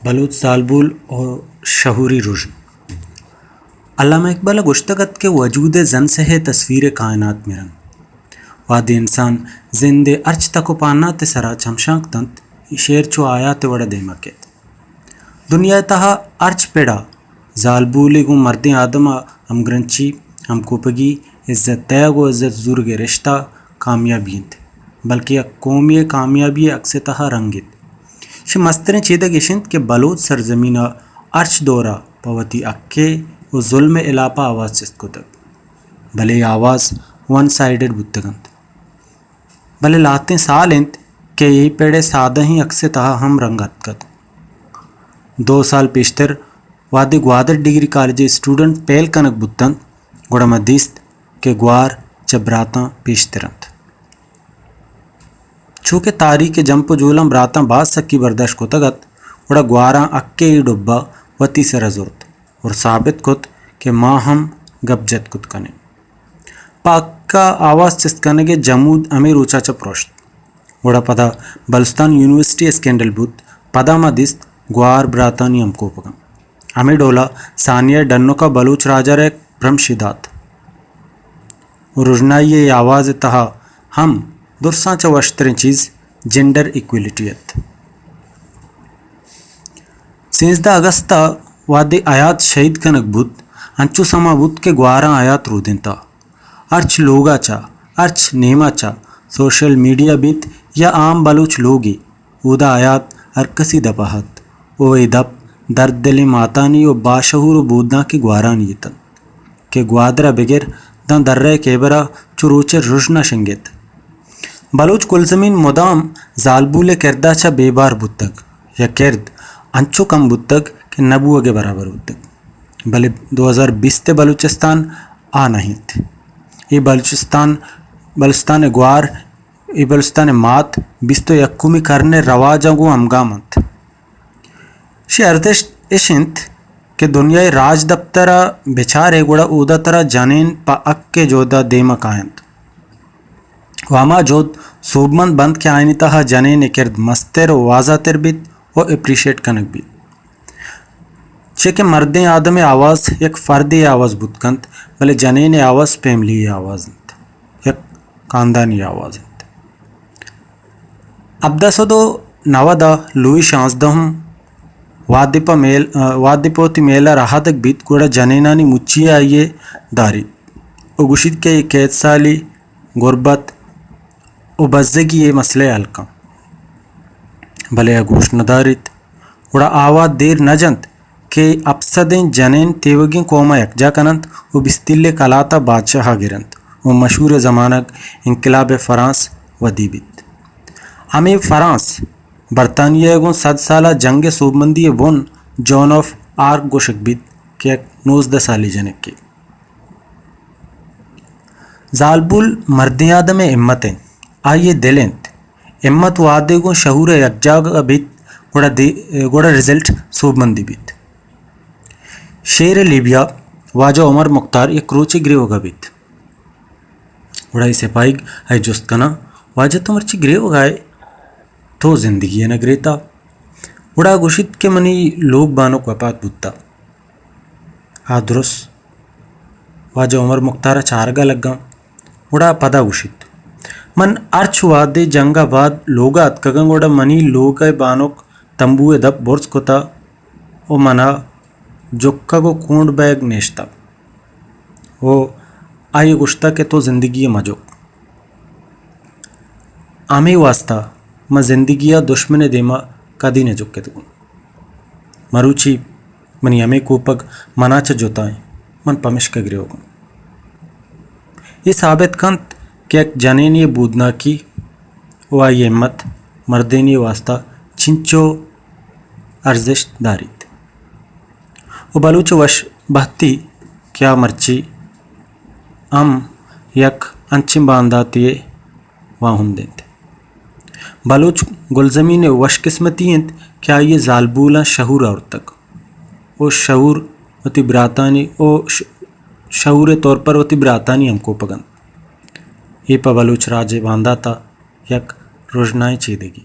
بلوچ زالبول اور شعوری رشد۔ علامہ اقبال گشتگت کے وجود زن سے ہے تصویر کائنات میں رنگ واد انسان زند ارچ تک و پانات سرا چمشانک تنت شیر چو آیات وڑا دیمکت دنیا تہا ارچ پیڑا زالبولی گو مرد آدم ہم گرنچی ہم کوپگی عزت تیگ و عزت زورگ رشتہ کامیابی انت بلکہ یک قومی کامیابی اکس تہا رنگت ش مسترین چیدہ گشند کہ بلوچ سرزمینہ ارچ دورہ پوتی اکے و ظلم علاپہ آواز چست کتگ بھلے آواز ون سائیڈڈ بتگند بھلے لاتیں سال انت کہ یہی پیڑے سادہ ہی اکس تہا ہم رنگت کت 2 سال پیشتر وادی گوادر ڈگری کالج اسٹوڈنٹ پیل کنک بتن گوڑا مدیست کہ گوار چبراتاں پیشترند چونکہ تاریخ جمپ و جولم براتاں بعض سکی برداشت کو تگت گوڑا گواراں اکے ای ڈبا وتی سے رزورت اور ثابت کت کہ ماں ہم گبجت کت کنے پاکا آواز چست کنگے جمود ہمیں روچا چپروشت گوڑا پدا بلوچستان یونیورسٹی اسکینڈل بوت پدا ما دست گوار براتانی ہم کو پگم ہمیں ڈولا ثانیہ ڈنو کا بلوچ راجہ رے پرم شدات اور رجنائی آواز تہا ہم درساں چا وشترین چیز جنڈر ایکویلٹیت 16 اگستا وادی آیات شہید کنک بود انچو سما بود کہ گواراں آیات رو دینتا ارچ لوگا چا ارچ نیما چا سوشل میڈیا بیت یا عام بلوچ لوگی اودا آیات ہر کسی دپاہت او ای دپ درد دل ماتانی و باشعور و بودنا کی گواران یتن کہ گوادرہ بگر دن درہ کیبرہ چروچے رجنا شنگت بلوچ کل زمین مدام زالبول کردہ چا بے بار بتگ یا کرد انچو کم بتگ کہ نبو اگے برابر بتگ بلے 2020 تے بلوچستان آ نہیں تھے یہ بلوچستان گوار یہ بلوچستان مات 21 کرنے رواجاں گو ہمگامت شی ارتش اشنت کہ دنیا راج دفترہ بچارے گوڑا اودا ترہ جانین پا اکے جودا دیما کائنت واما جود صوبمند بند کے آئینی تہا جنین کرد مستر و واضح تر بیت و اپریشیٹ کنک بیت چکہ مرد آدم آواز یک فردی آواز بود کند بلے جنین آواز فیملی آواز انت یک خاندانی آواز انت 1790 لوئی 16 وادی پوتی میلا رہا تک بیت گوڑا جنینانی مچی آئیے داری او گشید کے قید سالی غربت او بزگی یہ مسئلہ حلقہ بھلے گوشت ندارت گوڑا آواز دیر نہ جنت کہ افسدیں جنین تیوگیں قوما یکجا کنند و بستیلے کلاتا بادشاہ گرند و مشہور زمانک انقلاب فرانس ودی بیت ہمیں فرانس برطانیہ گون 100 سالہ جنگ صوبمندی ون جون آف آرک گوشک بیت کہ 19 سالی جنک کے زالبول مرد آدم امتیں آئیے دلنت امت وادے گون شعور یکجا بیت گوڑا رزلٹ صوبمندی بیت شیر لیبیا واجہ عمر مختار یک روچی گریو گا بیت گوڑا سپاہی ہے جست کنا واجہ تو مرچی گریو گائے تو زندگی ہے نگریتا گوڑا گوشت کے منی لوگ بانو وپات بوتا درست واجہ عمر مختار چارگا لگا گوڑا پدا گوشت من ارچ وادے جنگا بعد لوگا اتکگن گوڑا منی لوگا بانوک تمبوے دب برس کتا او منا جکا گو کونڈ بیگ نیشتا او آئیے گشتا کہ تو زندگی مجوک آمی واسطہ ما زندگیہ دشمن دیما کدی نے جکے دگون مروچی منی ہمیں کوپگ منا چا جوتائیں من پمشک گرے ہوگا یہ ثابت کنت کہ ایک جنینی بودنا کی و آئی امت مردینی واسطہ چنچو ارزش داریت و بلوچ وش بہتی کیا مرچی ام یک انچم بانداتی واہن دینت بلوچ گلزمین وش قسمتی انت کیا یہ زالبولا شعور اور تک او شعور وتی براتانی او شعور طور پر وتی براتانی ہم کو پگن یہ پا بلوچ راجے باندھا تا یک روزنائی چیدگی